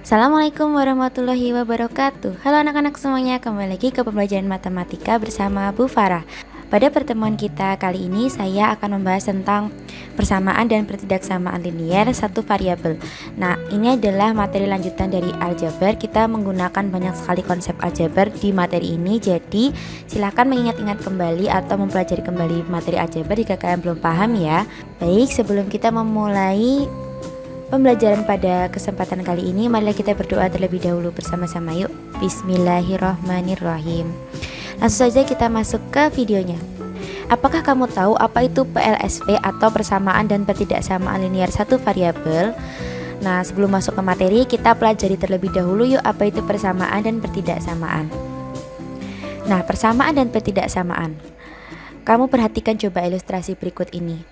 Assalamualaikum warahmatullahi wabarakatuh. Halo anak-anak semuanya, kembali lagi ke pembelajaran matematika bersama Bu Farah. Pada pertemuan kita kali ini saya akan membahas tentang persamaan dan pertidaksamaan linier satu variabel. Nah, ini adalah materi lanjutan dari aljabar. Kita menggunakan banyak sekali konsep aljabar di materi ini. Jadi, silahkan mengingat-ingat kembali atau mempelajari kembali materi aljabar jika kalian belum paham ya. Baik, sebelum kita memulai pembelajaran pada kesempatan kali ini, marilah kita berdoa terlebih dahulu bersama-sama yuk. Bismillahirrahmanirrahim. Langsung saja kita masuk ke videonya. Apakah kamu tahu apa itu PLSV atau persamaan dan pertidaksamaan linier satu variabel? Nah, sebelum masuk ke materi, kita pelajari terlebih dahulu yuk apa itu persamaan dan pertidaksamaan. Nah, persamaan dan pertidaksamaan. Kamu perhatikan coba ilustrasi berikut ini.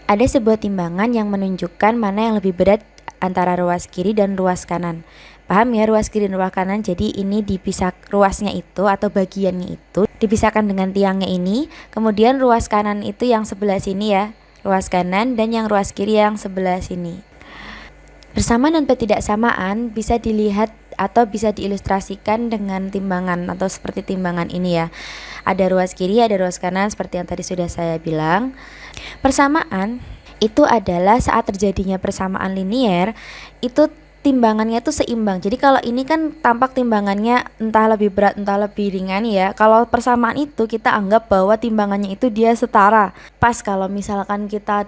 Ada sebuah timbangan yang menunjukkan mana yang lebih berat antara ruas kiri dan ruas kanan. Paham ya, ruas kiri dan ruas kanan? Jadi ini dipisah, ruasnya itu atau bagiannya itu dipisahkan dengan tiangnya ini. Kemudian ruas kanan itu yang sebelah sini ya, ruas kanan, dan yang ruas kiri yang sebelah sini. Persamaan dan pertidaksamaan bisa dilihat atau bisa diilustrasikan dengan timbangan atau seperti timbangan ini ya. Ada ruas kiri, ada ruas kanan seperti yang tadi sudah saya bilang. Persamaan itu adalah saat terjadinya persamaan linier, itu timbangannya itu seimbang. Jadi kalau ini kan tampak timbangannya entah lebih berat entah lebih ringan ya. Kalau persamaan itu kita anggap bahwa timbangannya itu dia setara. Pas kalau misalkan kita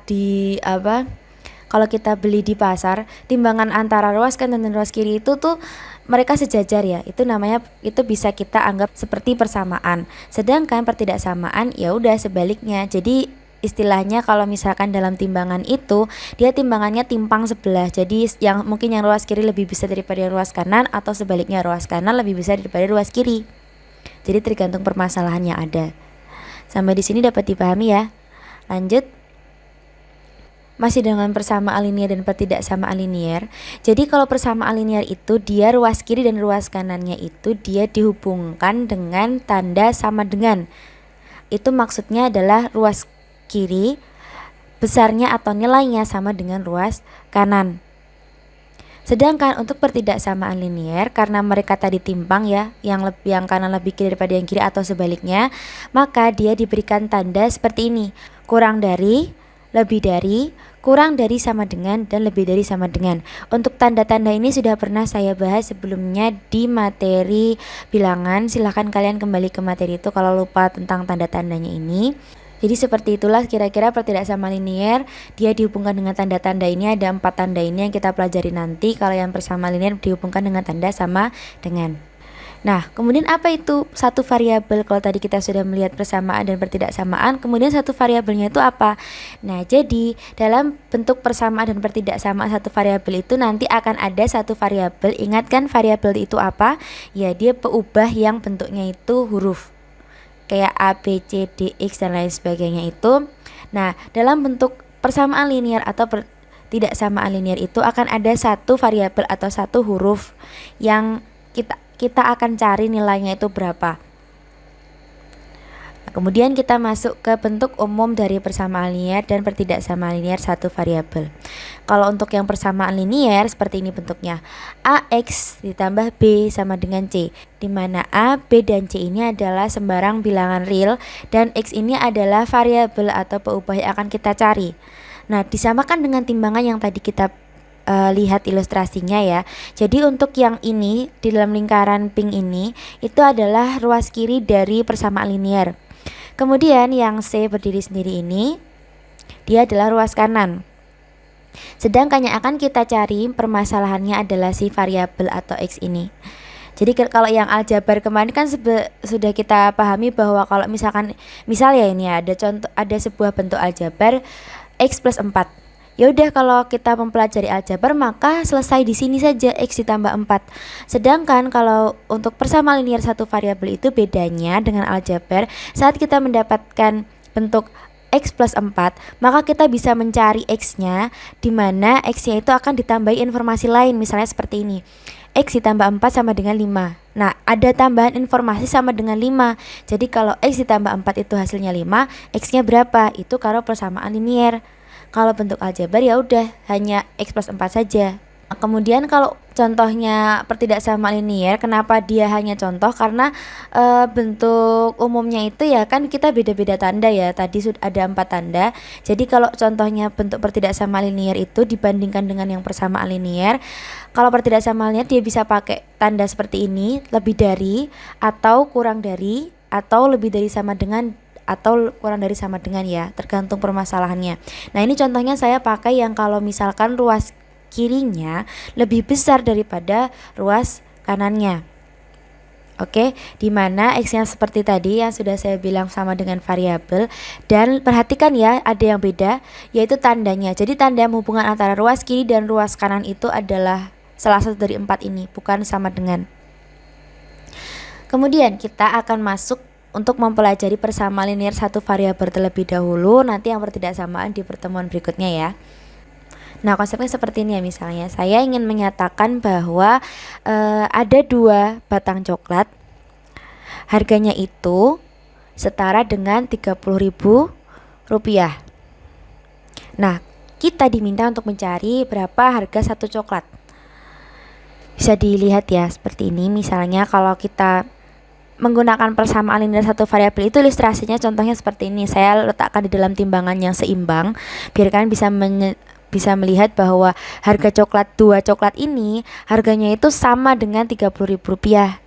kalau kita beli di pasar, timbangan antara ruas kanan dan ruas kiri itu tuh mereka sejajar ya. Itu namanya, itu bisa kita anggap seperti persamaan. Sedangkan pertidaksamaan ya udah sebaliknya. Jadi istilahnya kalau misalkan dalam timbangan itu dia timbangannya timpang sebelah. Jadi yang mungkin yang ruas kiri lebih besar daripada yang ruas kanan, atau sebaliknya ruas kanan lebih besar daripada ruas kiri. Jadi tergantung permasalahan yang ada. Sampai di sini dapat dipahami ya. Lanjut. Masih dengan persamaan linier dan pertidaksamaan linier. Jadi kalau persamaan linier itu dia ruas kiri dan ruas kanannya itu dia dihubungkan dengan tanda sama dengan. Itu maksudnya adalah ruas kiri besarnya atau nilainya sama dengan ruas kanan. Sedangkan untuk pertidaksamaan linier, karena mereka tadi timpang ya, yang kanan lebih kiri daripada yang kiri atau sebaliknya, maka dia diberikan tanda seperti ini: kurang dari, lebih dari, kurang dari sama dengan, dan lebih dari sama dengan. Untuk tanda-tanda ini sudah pernah saya bahas sebelumnya di materi bilangan. Silahkan kalian kembali ke materi itu kalau lupa tentang tanda-tandanya ini. Jadi seperti itulah kira-kira pertidaksamaan linier, dia dihubungkan dengan tanda-tanda ini. Ada 4 tanda ini yang kita pelajari nanti. Kalau yang persamaan linier dihubungkan dengan tanda sama dengan. Nah, kemudian apa itu satu variabel? Kalau tadi kita sudah melihat persamaan dan pertidaksamaan, kemudian satu variabelnya itu apa? Nah, jadi dalam bentuk persamaan dan pertidaksamaan satu variabel itu nanti akan ada satu variabel. Ingat kan variabel itu apa? Ya, dia peubah yang bentuknya itu huruf. Kayak A, B, C, D, X dan lain sebagainya itu. Nah, dalam bentuk persamaan linier atau pertidaksamaan linier itu akan ada satu variabel atau satu huruf yang kita akan cari nilainya itu berapa. Nah, kemudian kita masuk ke bentuk umum dari persamaan linier dan pertidaksamaan linier satu variabel. Kalau untuk yang persamaan linier seperti ini bentuknya: AX ditambah B sama dengan C, di mana A, B, dan C ini adalah sembarang bilangan real dan X ini adalah variabel atau peubah yang akan kita cari. Nah, disamakan dengan timbangan yang tadi kita lihat ilustrasinya ya. Jadi untuk yang ini di dalam lingkaran pink ini itu adalah ruas kiri dari persamaan linier. Kemudian yang C berdiri sendiri ini dia adalah ruas kanan. Sedangkan yang akan kita cari permasalahannya adalah si variabel atau X ini. Jadi kalau yang aljabar kemarin kan sudah kita pahami bahwa kalau misal ya ini ya, ada sebuah bentuk aljabar X plus 4. Ya udah, kalau kita mempelajari aljabar maka selesai di sini saja, X ditambah 4. Sedangkan kalau untuk persamaan linier satu variabel itu bedanya dengan aljabar, saat kita mendapatkan bentuk X plus 4, maka kita bisa mencari X-nya, di mana X-nya itu akan ditambahi informasi lain. Misalnya seperti ini: X ditambah 4 sama dengan 5. Nah, ada tambahan informasi sama dengan 5. Jadi kalau X ditambah 4 itu hasilnya 5, X-nya berapa? Itu kalau persamaan linier. Kalau bentuk aljabar ya udah hanya X plus 4 saja. Kemudian kalau contohnya pertidaksamaan linier, kenapa dia hanya contoh? Karena bentuk umumnya itu ya kan kita beda-beda tanda ya. Tadi sudah ada 4 tanda. Jadi kalau contohnya bentuk pertidaksamaan linier itu dibandingkan dengan yang persamaan linier, kalau pertidaksamaan linier dia bisa pakai tanda seperti ini, lebih dari, atau kurang dari, atau lebih dari sama dengan, atau kurang dari sama dengan ya, tergantung permasalahannya. Nah, ini contohnya saya pakai yang kalau misalkan ruas kirinya lebih besar daripada ruas kanannya. Oke, dimana X-nya seperti tadi yang sudah saya bilang sama dengan variabel. Dan perhatikan ya, ada yang beda, yaitu tandanya. Jadi tanda hubungan antara ruas kiri dan ruas kanan itu adalah salah satu dari 4 ini, bukan sama dengan. Kemudian kita akan masuk untuk mempelajari persamaan linier satu variabel terlebih dahulu. Nanti yang pertidaksamaan di pertemuan berikutnya ya. Nah, konsepnya seperti ini ya, misalnya saya ingin menyatakan bahwa ada 2 batang coklat, harganya itu setara dengan Rp30.000. Nah, kita diminta untuk mencari berapa harga 1 coklat. Bisa dilihat ya seperti ini. Misalnya kalau kita menggunakan persamaan linier satu variabel itu, ilustrasinya contohnya seperti ini. Saya letakkan di dalam timbangan yang seimbang biar kalian bisa melihat bahwa harga 2 coklat ini harganya itu sama dengan Rp30.000.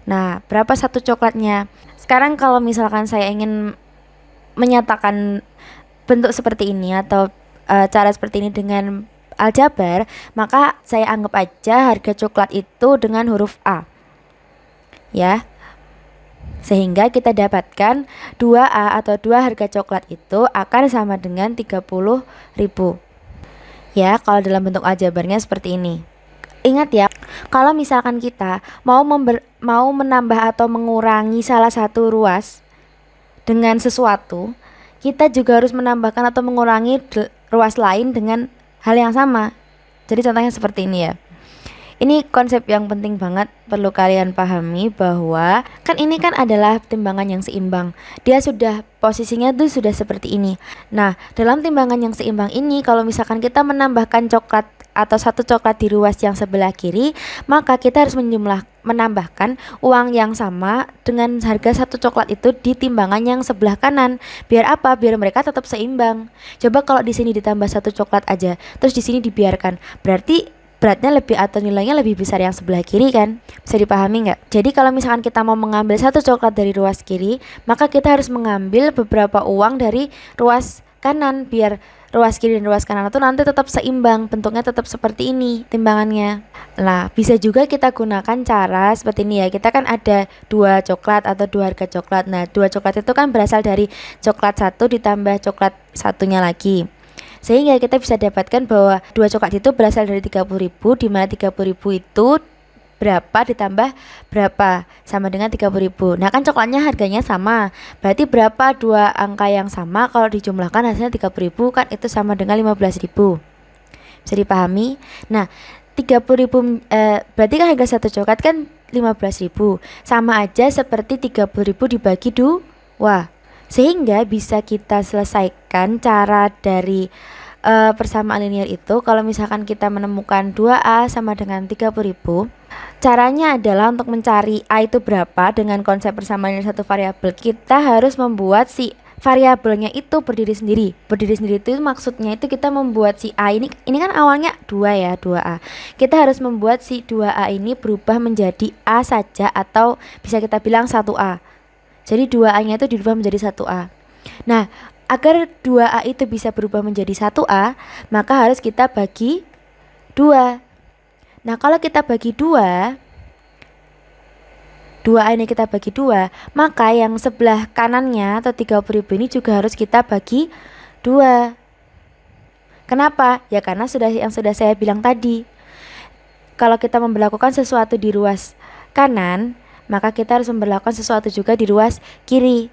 Nah, berapa 1 coklatnya? Sekarang kalau misalkan saya ingin menyatakan bentuk seperti ini atau cara seperti ini dengan aljabar, maka saya anggap aja harga coklat itu dengan huruf A. Ya. Sehingga kita dapatkan 2A atau 2 harga coklat itu akan sama dengan Rp30.000. Ya, kalau dalam bentuk aljabarnya seperti ini. Ingat ya, kalau misalkan kita mau menambah atau mengurangi salah satu ruas dengan sesuatu, kita juga harus menambahkan atau mengurangi ruas lain dengan hal yang sama. Jadi contohnya seperti ini ya. Ini konsep yang penting banget, perlu kalian pahami bahwa kan ini kan adalah timbangan yang seimbang. Dia sudah posisinya tuh sudah seperti ini. Nah, dalam timbangan yang seimbang ini kalau misalkan kita menambahkan coklat atau 1 coklat di ruas yang sebelah kiri, maka kita harus menambahkan uang yang sama dengan harga 1 coklat itu di timbangan yang sebelah kanan. Biar apa? Biar mereka tetap seimbang. Coba kalau di sini ditambah 1 coklat aja, terus di sini dibiarkan, berarti beratnya lebih atau nilainya lebih besar yang sebelah kiri kan? Bisa dipahami nggak? Jadi kalau misalkan kita mau mengambil 1 coklat dari ruas kiri, maka kita harus mengambil beberapa uang dari ruas kanan biar ruas kiri dan ruas kanan itu nanti tetap seimbang, bentuknya tetap seperti ini timbangannya. Nah, bisa juga kita gunakan cara seperti ini ya. Kita kan ada 2 coklat atau 2 harga coklat. Nah, 2 coklat itu kan berasal dari coklat 1 ditambah coklat satunya lagi. Sehingga kita bisa dapatkan bahwa 2 coklat itu berasal dari Rp30.000, di mana Rp30.000 itu berapa ditambah berapa sama dengan Rp30.000. Nah, kan coklatnya harganya sama. Berarti berapa 2 angka yang sama kalau dijumlahkan hasilnya Rp30.000 kan itu sama dengan Rp15.000. Bisa dipahami? Nah, Rp30.000 berarti kan harga 1 coklat kan Rp15.000. Sama aja seperti Rp30.000 dibagi 2. Sehingga bisa kita selesaikan cara dari persamaan linier itu. Kalau misalkan kita menemukan 2A sama dengan 30.000, caranya adalah untuk mencari A itu berapa dengan konsep persamaan linier satu variabel. Kita harus membuat si variabelnya itu berdiri sendiri. Berdiri sendiri itu maksudnya itu kita membuat si A ini kan awalnya 2 ya, 2A. Kita harus membuat si 2A ini berubah menjadi A saja atau bisa kita bilang 1A. Jadi 2A-nya itu dirubah menjadi 1A. Nah, agar 2A itu bisa berubah menjadi 1A, maka harus kita bagi 2. Nah, kalau kita bagi 2, 2A ini kita bagi 2, maka yang sebelah kanannya atau 30.000 ini juga harus kita bagi 2. Kenapa? Ya karena sudah saya bilang tadi. Kalau kita memberlakukan sesuatu di ruas kanan, maka kita harus memberlakukan sesuatu juga di ruas kiri.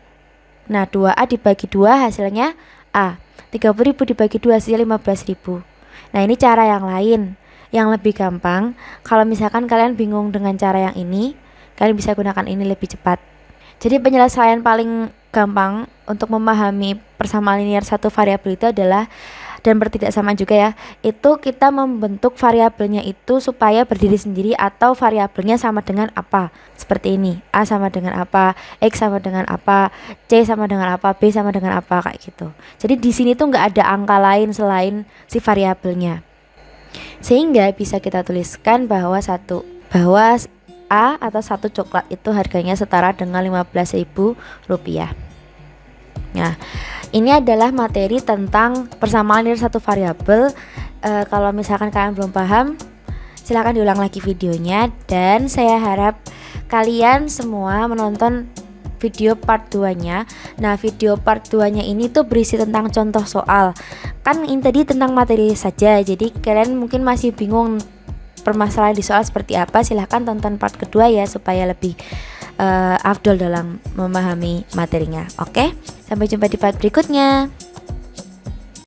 Nah, 2A dibagi 2 hasilnya A. 30.000 dibagi 2 hasilnya 15.000. Nah, ini cara yang lain yang lebih gampang. Kalau misalkan kalian bingung dengan cara yang ini, kalian bisa gunakan ini lebih cepat. Jadi penyelesaian paling gampang untuk memahami persamaan linier satu variabel itu adalah dan bertidaksamaan juga ya, itu kita membentuk variabelnya itu supaya berdiri sendiri atau variabelnya sama dengan apa. Seperti ini, A sama dengan apa, X sama dengan apa, C sama dengan apa, B sama dengan apa, kayak gitu. Jadi di sini tuh nggak ada angka lain selain si variabelnya. Sehingga bisa kita tuliskan bahwa A atau satu coklat itu harganya setara dengan Rp15.000. Nah, ini adalah materi tentang persamaan linear satu variabel. Kalau misalkan kalian belum paham, silahkan diulang lagi videonya, dan saya harap kalian semua menonton video part 2-nya. Nah, video part 2-nya ini tuh berisi tentang contoh soal. Kan ini tadi tentang materi saja, jadi kalian mungkin masih bingung permasalahan di soal seperti apa. Silahkan tonton part kedua ya, supaya lebih afdol dalam memahami materinya. Oke, sampai jumpa di part berikutnya.